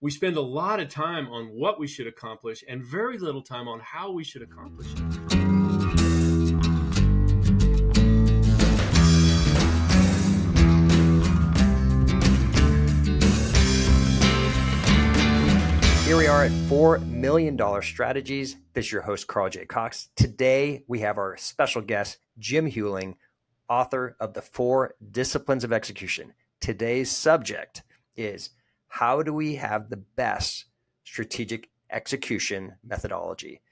We spend a lot of time on what we should accomplish and very little time on how we should accomplish it. Here we are at $4 million Strategies. This is your host, Carl J. Cox. Today, we have our special guest, Jim Huling, author of The 4 Disciplines of Execution. Today's subject is, how do we have the best strategic execution methodology?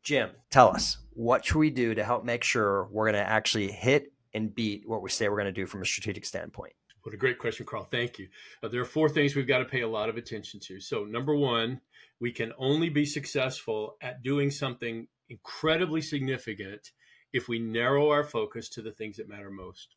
Jim, tell us, what should we do to help make sure we're going to actually hit and beat what we say we're going to do from a strategic standpoint? What a great question, Carl. Thank you. There are 4 things we've got to pay a lot of attention to. So number 1, we can only be successful at doing something incredibly significant if we narrow our focus to the things that matter most.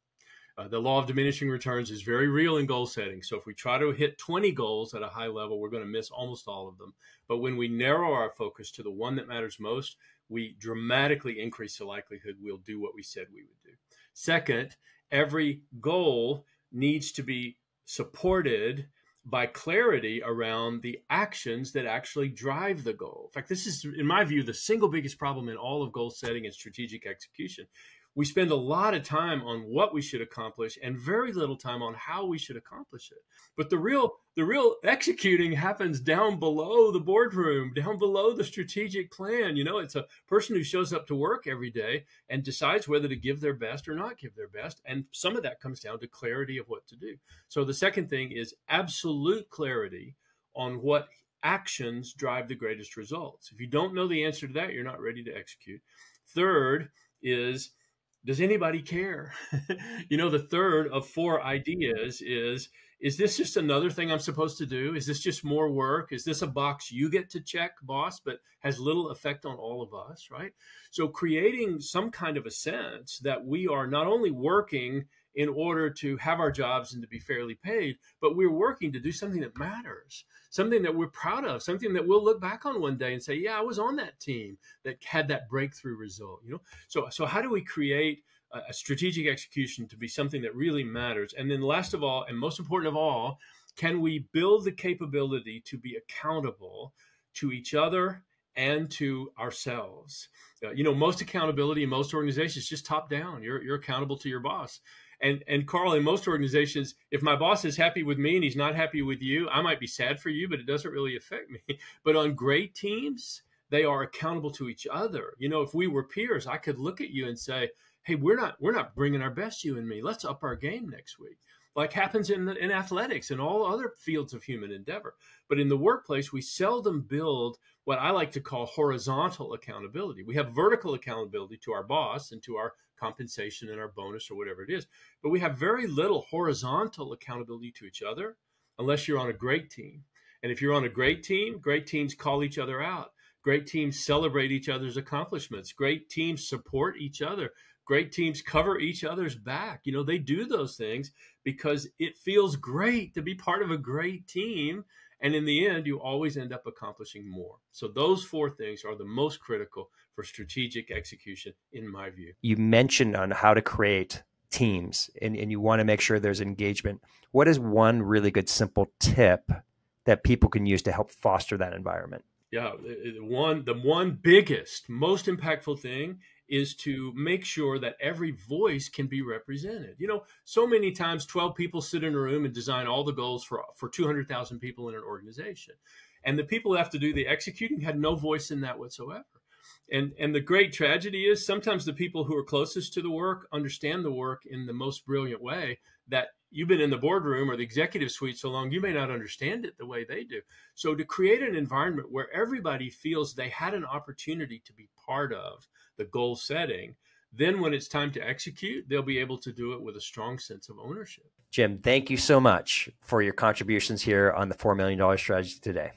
The law of diminishing returns is very real in goal setting. So if we try to hit 20 goals at a high level, we're going to miss almost all of them. But when we narrow our focus to the one that matters most, we dramatically increase the likelihood we'll do what we said we would do. Second, every goal needs to be supported by clarity around the actions that actually drive the goal. In fact, this is, in my view, the single biggest problem in all of goal setting and strategic execution. We spend a lot of time on what we should accomplish and very little time on how we should accomplish it. But the real executing happens down below the boardroom, down below the strategic plan. You know, it's a person who shows up to work every day and decides whether to give their best or not give their best. And some of that comes down to clarity of what to do. So the second thing is absolute clarity on what actions drive the greatest results. If you don't know the answer to that, you're not ready to execute. Third is, does anybody care? You know, the third of 4 ideas is this just another thing I'm supposed to do? Is this just more work? Is this a box you get to check, boss, but has little effect on all of us, right? So creating some kind of a sense that we are not only working in order to have our jobs and to be fairly paid, but we're working to do something that matters, something that we're proud of, something that we'll look back on one day and say, yeah, I was on that team that had that breakthrough result, you know? So how do we create a strategic execution to be something that really matters? And then last of all, and most important of all, can we build the capability to be accountable to each other and to ourselves? You know, most accountability in most organizations is just top down. You're accountable to your boss. And Carl, in most organizations, if my boss is happy with me and he's not happy with you, I might be sad for you, but it doesn't really affect me. But on great teams, they are accountable to each other. You know, if we were peers, I could look at you and say, hey, we're not bringing our best, you and me. Let's up our game next week. Like happens in athletics and all other fields of human endeavor. But in the workplace, we seldom build what I like to call horizontal accountability. We have vertical accountability to our boss and to our compensation and our bonus or whatever it is. But we have very little horizontal accountability to each other unless you're on a great team. And if you're on a great team, great teams call each other out. Great teams celebrate each other's accomplishments. Great teams support each other. Great teams cover each other's back. You know, they do those things because it feels great to be part of a great team. And in the end, you always end up accomplishing more. So those 4 things are the most critical for strategic execution, in my view. You mentioned on how to create teams and you want to make sure there's engagement. What is one really good, simple tip that people can use to help foster that environment? Yeah, the one biggest, most impactful thing is to make sure that every voice can be represented. You know, so many times 12 people sit in a room and design all the goals for 200,000 people in an organization. And the people who have to do the executing had no voice in that whatsoever. And the great tragedy is sometimes the people who are closest to the work understand the work in the most brilliant way that you've been in the boardroom or the executive suite so long, you may not understand it the way they do. So to create an environment where everybody feels they had an opportunity to be part of the goal setting, then when it's time to execute, they'll be able to do it with a strong sense of ownership. Jim, thank you so much for your contributions here on the $4 million Strategy today.